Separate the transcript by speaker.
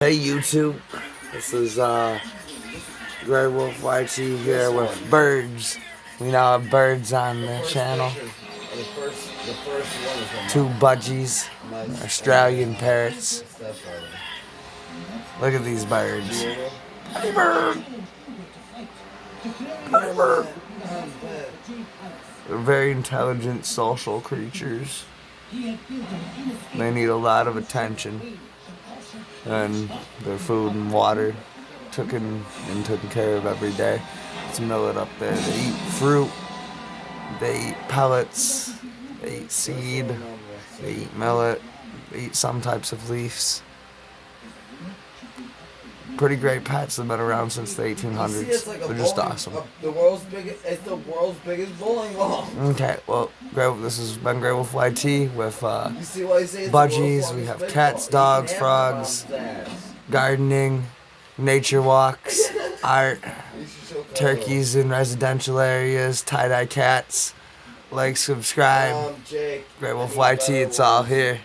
Speaker 1: Hey YouTube, this is Grey Wolf YT here with birds. We now have birds on the channel. Two budgies, Australian parrots. Look at these birds. Hey bird! Hey bird! They're very intelligent social creatures. They need a lot of attention and their food and water taken care of every day. Let's mill it up there. They eat fruit, they eat pellets, they eat seed, they eat millet, they eat some types of leaves. Pretty great pets. They've been around since the 1800s. They're just awesome.
Speaker 2: It's the world's biggest bowling ball.
Speaker 1: Okay, well, this has been Grey Wolf YT with Budgies. We have cats, dogs, frogs, gardening, nature walks, art, turkeys in residential areas, tie-dye cats. Like, subscribe. Grey Wolf YT, it's all here.